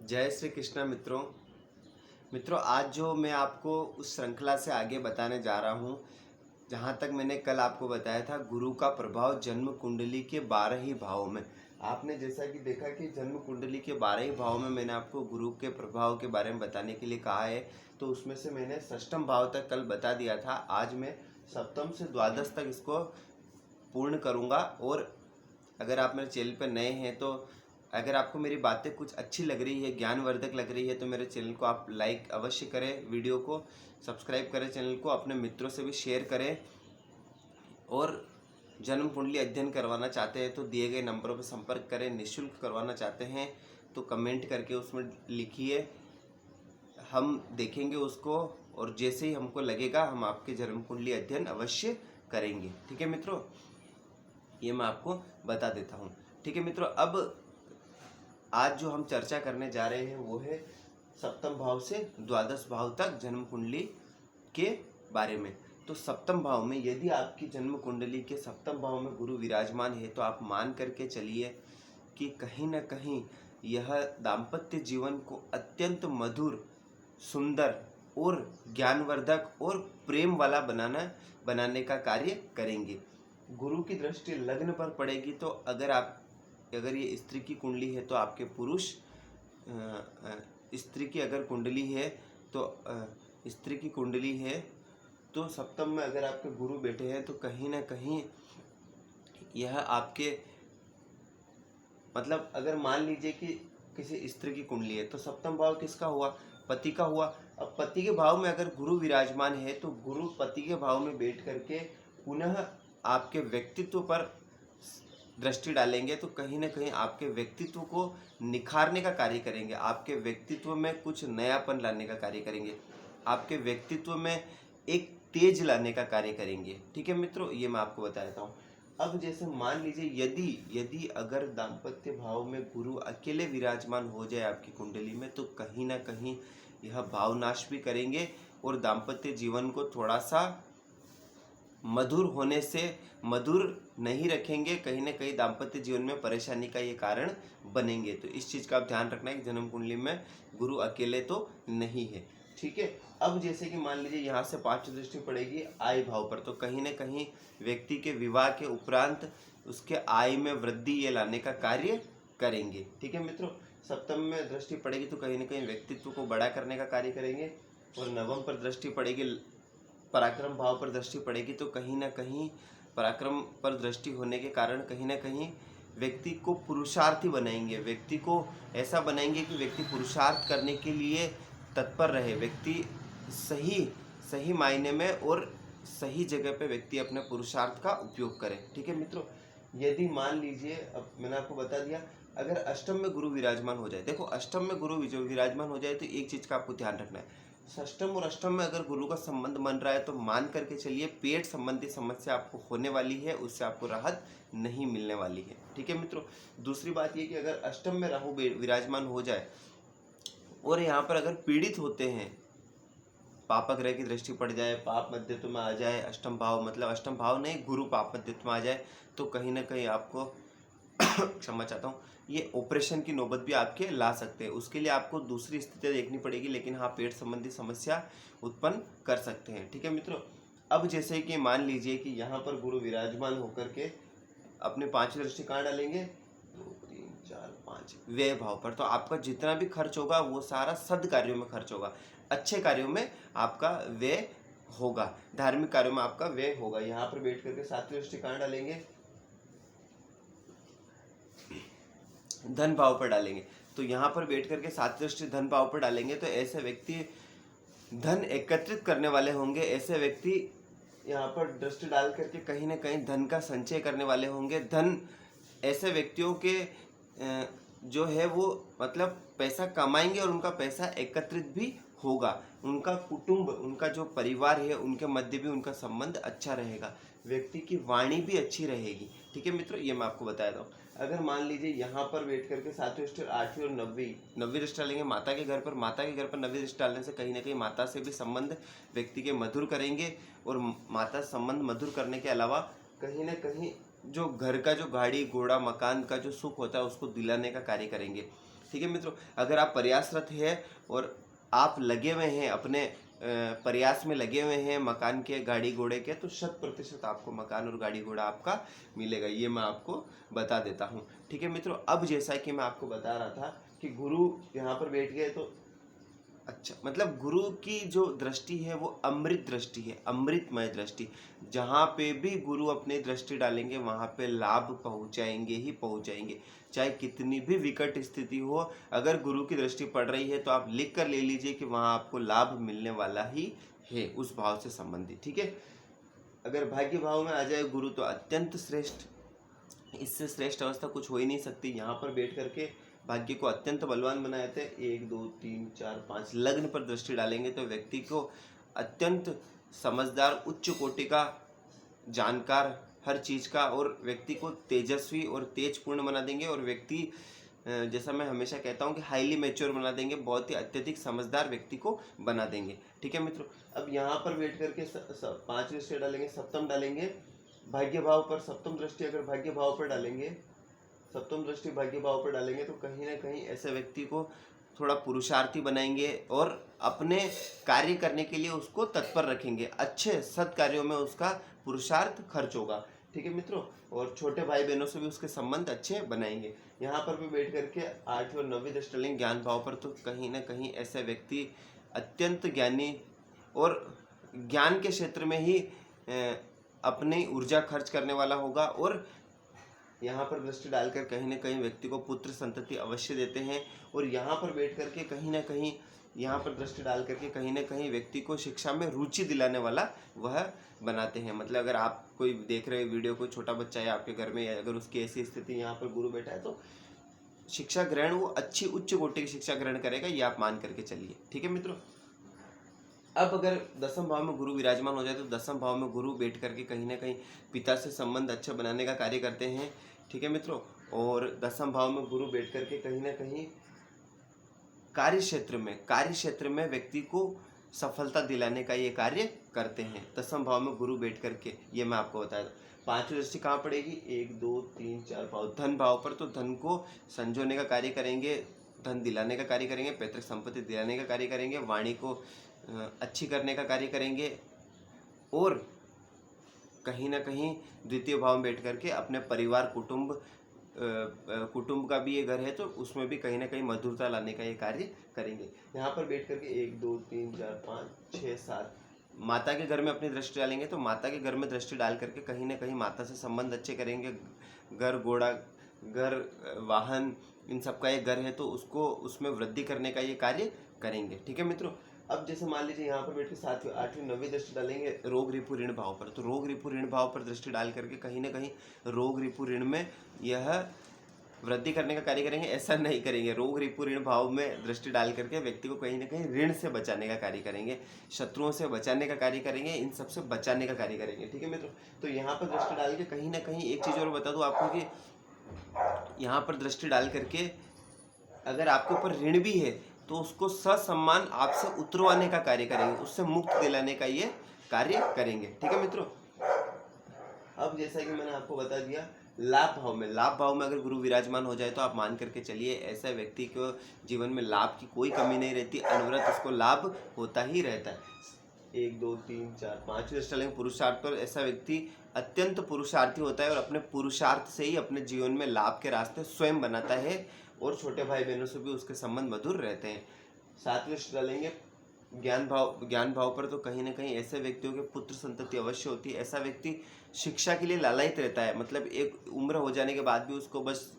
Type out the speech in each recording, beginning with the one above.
जय श्री कृष्ण मित्रों आज जो मैं आपको उस श्रृंखला से आगे बताने जा रहा हूँ, जहाँ तक मैंने कल आपको बताया था गुरु का प्रभाव जन्म कुंडली के 12 ही भावों में। आपने जैसा कि देखा कि जन्म कुंडली के 12 ही भावों में मैंने आपको गुरु के प्रभाव के बारे में बताने के लिए कहा है, तो उसमें से मैंने षष्ठम भाव तक कल बता दिया था। आज मैं सप्तम से द्वादश तक इसको पूर्ण करूँगा। और अगर आप मेरे चैनल पर नए हैं तो अगर आपको मेरी बातें कुछ अच्छी लग रही है, ज्ञानवर्धक लग रही है, तो मेरे चैनल को आप लाइक अवश्य करें, वीडियो को सब्सक्राइब करें, चैनल को अपने मित्रों से भी शेयर करें। और जन्म कुंडली अध्ययन करवाना चाहते हैं तो दिए गए नंबरों पर संपर्क करें। निःशुल्क करवाना चाहते हैं तो कमेंट करके उसमें लिखिए, हम देखेंगे उसको, और जैसे ही हमको लगेगा हम आपके जन्म कुंडली अध्ययन अवश्य करेंगे। ठीक है मित्रों, ये मैं आपको बता देता हूँ। ठीक है मित्रों, अब आज जो हम चर्चा करने जा रहे हैं वो है सप्तम भाव से द्वादश भाव तक जन्म कुंडली के बारे में। तो सप्तम भाव में यदि आपकी जन्म कुंडली के सप्तम भाव में गुरु विराजमान है तो आप मान करके चलिए कि कहीं ना कहीं यह दाम्पत्य जीवन को अत्यंत मधुर, सुंदर और ज्ञानवर्धक और प्रेम वाला बनाने का कार्य करेंगे। गुरु की दृष्टि लग्न पर पड़ेगी तो अगर ये स्त्री की कुंडली है तो आपके पुरुष, स्त्री की अगर कुंडली है तो स्त्री की कुंडली है तो सप्तम में अगर आपके गुरु बैठे हैं तो कहीं ना कहीं यह आपके मतलब अगर मान लीजिए कि किसी स्त्री की कुंडली है तो सप्तम भाव किसका हुआ? पति का हुआ। अब पति के भाव में अगर गुरु विराजमान है तो गुरु पति के भाव में बैठ करके पुनः आपके व्यक्तित्व पर दृष्टि डालेंगे तो कहीं ना कहीं आपके व्यक्तित्व को निखारने का कार्य करेंगे, आपके व्यक्तित्व में कुछ नयापन लाने का कार्य करेंगे, आपके व्यक्तित्व में एक तेज लाने का कार्य करेंगे। ठीक है मित्रों, ये मैं आपको बता देता हूँ। अब जैसे मान लीजिए यदि अगर दाम्पत्य भाव में गुरु अकेले विराजमान हो जाए आपकी कुंडली में तो कहीं ना कहीं यह भावनाश भी करेंगे और दाम्पत्य जीवन को थोड़ा सा मधुर होने से मधुर नहीं रखेंगे, कहीं ना कहीं दाम्पत्य जीवन में परेशानी का ये कारण बनेंगे। तो इस चीज़ का आप ध्यान रखना है कि जन्म कुंडली में गुरु अकेले तो नहीं है। ठीक है, अब जैसे कि मान लीजिए यहाँ से 5 दृष्टि पड़ेगी आय भाव पर, तो कहीं ना कहीं व्यक्ति के विवाह के उपरांत उसके आय में वृद्धि ये लाने का कार्य करेंगे। ठीक है मित्रों, सप्तम में दृष्टि पड़ेगी तो कहीं ना कहीं व्यक्तित्व को बड़ा करने का कार्य करेंगे। और नवम पर दृष्टि पड़ेगी, पराक्रम भाव पर दृष्टि पड़ेगी तो कहीं ना कहीं पराक्रम पर दृष्टि होने के कारण कहीं ना कहीं व्यक्ति को पुरुषार्थी बनाएंगे, व्यक्ति को ऐसा बनाएंगे कि व्यक्ति पुरुषार्थ करने के लिए तत्पर रहे, व्यक्ति सही मायने में और सही जगह पे व्यक्ति अपने पुरुषार्थ का उपयोग करे। ठीक है मित्रों, यदि मान लीजिए, अब मैंने आपको बता दिया, अगर अष्टम में गुरु विराजमान हो जाए, देखो अष्टम में गुरु विराजमान हो जाए तो एक चीज़ का आपको ध्यान रखना है, षष्टम और अष्टम में अगर गुरु का संबंध बन रहा है तो मान करके चलिए पेट संबंधी समस्या आपको होने वाली है, उससे आपको राहत नहीं मिलने वाली है। ठीक है मित्रों, दूसरी बात ये कि अगर अष्टम में राहु विराजमान हो जाए और यहाँ पर अगर पीड़ित होते हैं, पाप ग्रह की दृष्टि पड़ जाए, पाप मध्यत्व में आ जाए, अष्टम भाव मतलब अष्टम भाव नहीं गुरु पाप मध्यत्व में आ जाए तो कहीं ना कहीं आपको क्षमा चाहता हूँ, ये ऑपरेशन की नौबत भी आपके ला सकते हैं। उसके लिए आपको दूसरी स्थितियाँ देखनी पड़ेगी, लेकिन हाँ पेट संबंधी समस्या उत्पन्न कर सकते हैं। ठीक है मित्रों, अब जैसे कि मान लीजिए कि यहाँ पर गुरु विराजमान होकर के अपने 5 दृष्टि कहाँ डालेंगे, 2 3 4 5 व्यय भाव पर, तो आपका जितना भी खर्च होगा वो सारा सद कार्यों में खर्च होगा, अच्छे कार्यों में आपका व्यय होगा, धार्मिक कार्यों में आपका व्यय होगा। यहाँ पर बैठ करके 7वीं दृष्टि कहाँ डालेंगे, धन भाव पर डालेंगे। तो यहाँ पर बैठ करके 7वीं दृष्टि धन भाव पर डालेंगे तो ऐसे व्यक्ति धन एकत्रित करने वाले होंगे, ऐसे व्यक्ति यहाँ पर दृष्टि डाल करके कहीं ना कहीं धन का संचय करने वाले होंगे। धन ऐसे व्यक्तियों के जो है वो मतलब पैसा कमाएंगे और उनका पैसा एकत्रित भी होगा, उनका कुटुंब, उनका जो परिवार है उनके मध्य भी उनका संबंध अच्छा रहेगा, व्यक्ति की वाणी भी अच्छी रहेगी। ठीक है मित्रों, ये मैं आपको बता रहा हूँ। अगर मान लीजिए यहाँ पर बैठ करके 7वीं दृष्टि, 8वीं और 9वीं दृष्टि डालेंगे माता के घर पर, माता के घर पर 9वीं दृष्टि डालने से कहीं ना कहीं माता से भी संबंध व्यक्ति के मधुर करेंगे और माता संबंध मधुर करने के अलावा कहीं ना कहीं जो घर का जो गाड़ी घोड़ा मकान का जो सुख होता है उसको दिलाने का कार्य करेंगे। ठीक है मित्रों, अगर आप प्रयासरत है और आप लगे हुए हैं अपने प्रयास में लगे हुए हैं मकान के, गाड़ी घोड़े के, तो 100% आपको मकान और गाड़ी घोड़ा आपका मिलेगा, ये मैं आपको बता देता हूँ। ठीक है मित्रों, अब जैसा कि मैं आपको बता रहा था कि गुरु यहाँ पर बैठ गए तो अच्छा, मतलब गुरु की जो दृष्टि है वो अमृत दृष्टि है, अमृतमय दृष्टि। जहाँ पे भी गुरु अपनी दृष्टि डालेंगे वहाँ पे लाभ पहुँचाएंगे ही पहुँचाएंगे, चाहे कितनी भी विकट स्थिति हो। अगर गुरु की दृष्टि पड़ रही है तो आप लिख कर ले लीजिए कि वहाँ आपको लाभ मिलने वाला ही है, उस भाव से संबंधित। ठीक है, अगर भाग्य भाव में आ जाए गुरु तो अत्यंत श्रेष्ठ, इससे श्रेष्ठ अवस्था कुछ हो ही नहीं सकती। यहाँ पर बैठ करके भाग्य को अत्यंत बलवान बनाए थे। 1 2 3 4 5 लग्न पर दृष्टि डालेंगे तो व्यक्ति को अत्यंत समझदार, उच्च कोटि का जानकार हर चीज़ का, और व्यक्ति को तेजस्वी और तेजपूर्ण बना देंगे, और व्यक्ति जैसा मैं हमेशा कहता हूँ कि हाईली मैच्योर बना देंगे, बहुत ही अत्यधिक समझदार व्यक्ति को बना देंगे। ठीक है मित्रों, अब यहाँ पर बैठ करके 5 दृष्टि डालेंगे, सप्तम डालेंगे भाग्य भाव पर। सप्तम दृष्टि अगर भाग्य भाव पर डालेंगे, सप्तम दृष्टि भाग्य भाव पर डालेंगे तो कहीं ना कहीं ऐसे व्यक्ति को थोड़ा पुरुषार्थी बनाएंगे और अपने कार्य करने के लिए उसको तत्पर रखेंगे, अच्छे सत्कार्यों में उसका पुरुषार्थ खर्च होगा। ठीक है मित्रों, और छोटे भाई बहनों से भी उसके संबंध अच्छे बनाएंगे। यहाँ पर भी बैठ करके 8वीं और 9वीं दृष्टि डालेंगे ज्ञान भाव पर, तो कहीं ना कहीं ऐसा व्यक्ति अत्यंत ज्ञानी और ज्ञान के क्षेत्र में ही अपनी ऊर्जा खर्च करने वाला होगा, और यहाँ पर दृष्टि डालकर कहीं ना कहीं व्यक्ति को पुत्र संतति अवश्य देते हैं। और यहाँ पर बैठ करके कहीं ना कहीं, यहाँ पर दृष्टि डाल करके कहीं ना कहीं व्यक्ति को शिक्षा में रुचि दिलाने वाला वह बनाते हैं। मतलब अगर आप कोई देख रहे वीडियो, कोई छोटा बच्चा है आपके घर में, या अगर उसकी ऐसी स्थिति यहाँ पर गुरु बैठा है तो शिक्षा ग्रहण, वो अच्छी उच्च कोटि की शिक्षा ग्रहण करेगा, ये आप मान करके चलिए। ठीक है मित्रों, अब अगर 10वें भाव में गुरु विराजमान हो जाए तो 10वें भाव में गुरु बैठ करके कहीं ना कहीं पिता से संबंध अच्छा बनाने का कार्य करते हैं। ठीक है मित्रों, और 10वें भाव में गुरु बैठ करके कहीं ना कहीं कार्य क्षेत्र में व्यक्ति को सफलता दिलाने का ये कार्य करते हैं। 10वें भाव में गुरु बैठ करके, ये मैं आपको बताया। 5वीं दृष्टि कहाँ पड़ेगी? 1 2 3 4 भाव, धन भाव पर, तो धन को संजोने का कार्य करेंगे, धन दिलाने का कार्य करेंगे, पैतृक संपत्ति दिलाने का कार्य करेंगे, वाणी को अच्छी करने का कार्य करेंगे, और कहीं ना कहीं द्वितीय भाव में बैठ करके अपने परिवार कुटुंब का भी ये घर है तो उसमें भी कहीं ना कहीं मधुरता लाने का ये कार्य करेंगे। यहाँ पर बैठ करके 1 2 3 4 5 6 7 माता के घर में अपनी दृष्टि डालेंगे, तो माता के घर में दृष्टि डाल करके कहीं ना कहीं माता से संबंध अच्छे करेंगे। घर घोड़ा, घर वाहन, इन सब का एक घर है तो उसको, उसमें वृद्धि करने का ये कार्य करेंगे। ठीक है मित्रों, अब जैसे मान लीजिए यहाँ पर बैठ के 7वीं 8वीं 9वीं दृष्टि डालेंगे रोग रिपु ऋण भाव पर, तो रोग रिपु ऋण भाव पर दृष्टि डाल करके कहीं ना कहीं रोग रिपु ऋण में यह वृद्धि करने का कार्य करेंगे। ऐसा नहीं करेंगे, रोग रिपु ऋण भाव में दृष्टि डाल करके व्यक्ति को कहीं ना कहीं ऋण से बचाने का कार्य करेंगे, शत्रुओं से बचाने का कार्य करेंगे, इन सब से बचाने का कार्य करेंगे। ठीक है मित्रों, तो यहाँ पर दृष्टि डाल के कहीं ना कहीं एक चीज़ और बता दूँ आपको कि यहाँ पर दृष्टि डाल करके अगर आपके ऊपर ऋण भी है तो उसको ससम्मान आपसे उतरवाने का कार्य करेंगे, उससे मुक्त दिलाने का ये कार्य करेंगे। ठीक है मित्रों, अब जैसा कि मैंने आपको बता दिया, लाभ भाव में अगर गुरु विराजमान हो जाए तो आप मान करके चलिए ऐसा व्यक्ति को जीवन में लाभ की कोई कमी नहीं रहती, अनवरत उसको लाभ होता ही रहता है। 1 2 3 4 5 दृष्टि डालेंगे पुरुषार्थ पर, ऐसा व्यक्ति अत्यंत पुरुषार्थी होता है और अपने पुरुषार्थ से ही अपने जीवन में लाभ के रास्ते स्वयं बनाता है, और छोटे भाई बहनों से भी उसके संबंध मधुर रहते हैं। 7वीं दृष्टि डालेंगे ज्ञान भाव पर, तो कहीं ना कहीं ऐसे व्यक्तियों के पुत्र संतति अवश्य होती है। ऐसा व्यक्ति शिक्षा के लिए लालायित रहता है, मतलब एक उम्र हो जाने के बाद भी उसको बस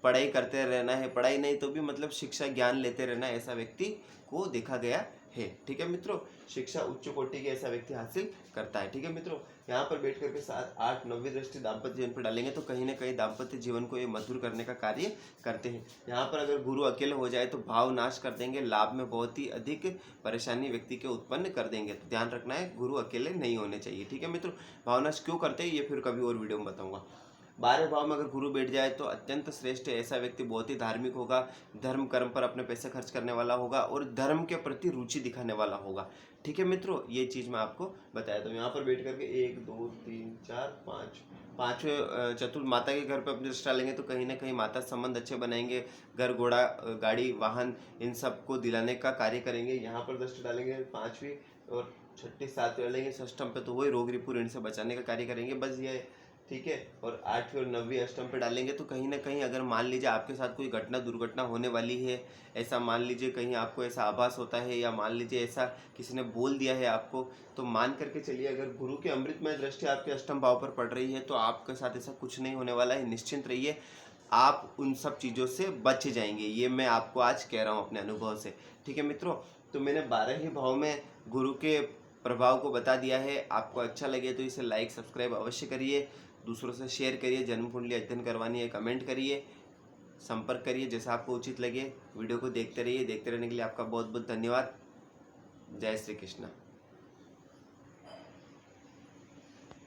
पढ़ाई करते रहना है, पढ़ाई नहीं तो भी मतलब शिक्षा ज्ञान लेते रहना है, ऐसा व्यक्ति को देखा गया है। ठीक है मित्रों, शिक्षा उच्च कोटि के ऐसा व्यक्ति हासिल करता है। ठीक है मित्रों, यहाँ पर बैठ करके 7 8 9वीं दृष्टि दाम्पत्य जीवन पर डालेंगे तो कहीं ना कहीं दाम्पत्य जीवन को ये मधुर करने का कार्य करते हैं। यहाँ पर अगर गुरु अकेले हो जाए तो भाव नाश कर देंगे, लाभ में बहुत ही अधिक परेशानी व्यक्ति के उत्पन्न कर देंगे, तो ध्यान रखना है गुरु अकेले नहीं होने चाहिए। ठीक है मित्रों, भाव नाश क्यों करते हैं ये फिर कभी और वीडियो में बताऊंगा। 12वें भाव में अगर गुरु बैठ जाए तो अत्यंत श्रेष्ठ है। ऐसा व्यक्ति बहुत ही धार्मिक होगा, धर्म कर्म पर अपने पैसे खर्च करने वाला होगा और धर्म के प्रति रुचि दिखाने वाला होगा। ठीक है मित्रों, ये चीज़ मैं आपको बताया। तो यहाँ पर बैठ करके 1 2 3 4 5 पांचवें चतुर्थ माता के घर पर अपनी दृष्टि डालेंगे तो कहीं ना कहीं माता संबंध अच्छे बनाएंगे, घर घोड़ा गाड़ी वाहन इन सबको दिलाने का कार्य करेंगे। यहाँ पर दृष्टि डालेंगे 5वीं और 6ठी 7वीं डालेंगे षष्ठम पे, तो वही रोग रिपु ऋण से बचाने का कार्य करेंगे, बस ये है। ठीक है, और 8वीं और 9वीं अष्टम पे डालेंगे तो कहीं ना कहीं अगर मान लीजिए आपके साथ कोई घटना दुर्घटना होने वाली है, ऐसा मान लीजिए कहीं आपको ऐसा आभास होता है या मान लीजिए ऐसा किसी ने बोल दिया है आपको, तो मान करके चलिए अगर गुरु की अमृतमय दृष्टि आपके अष्टम भाव पर पड़ रही है तो आपके साथ ऐसा कुछ नहीं होने वाला है, निश्चिंत रहिए, आप उन सब चीज़ों से बच जाएंगे। ये मैं आपको आज कह रहा हूँ अपने अनुभव से। ठीक है मित्रों, तो मैंने 12 ही भाव में गुरु के प्रभाव को बता दिया है। आपको अच्छा लगे तो इसे लाइक सब्सक्राइब अवश्य करिए, दूसरों से शेयर करिए, जन्म कुंडली अध्ययन करवानी है कमेंट करिए, संपर्क करिए जैसा आपको उचित लगे। वीडियो को देखते रहिए, देखते रहने के लिए आपका बहुत बहुत धन्यवाद। जय श्री कृष्ण।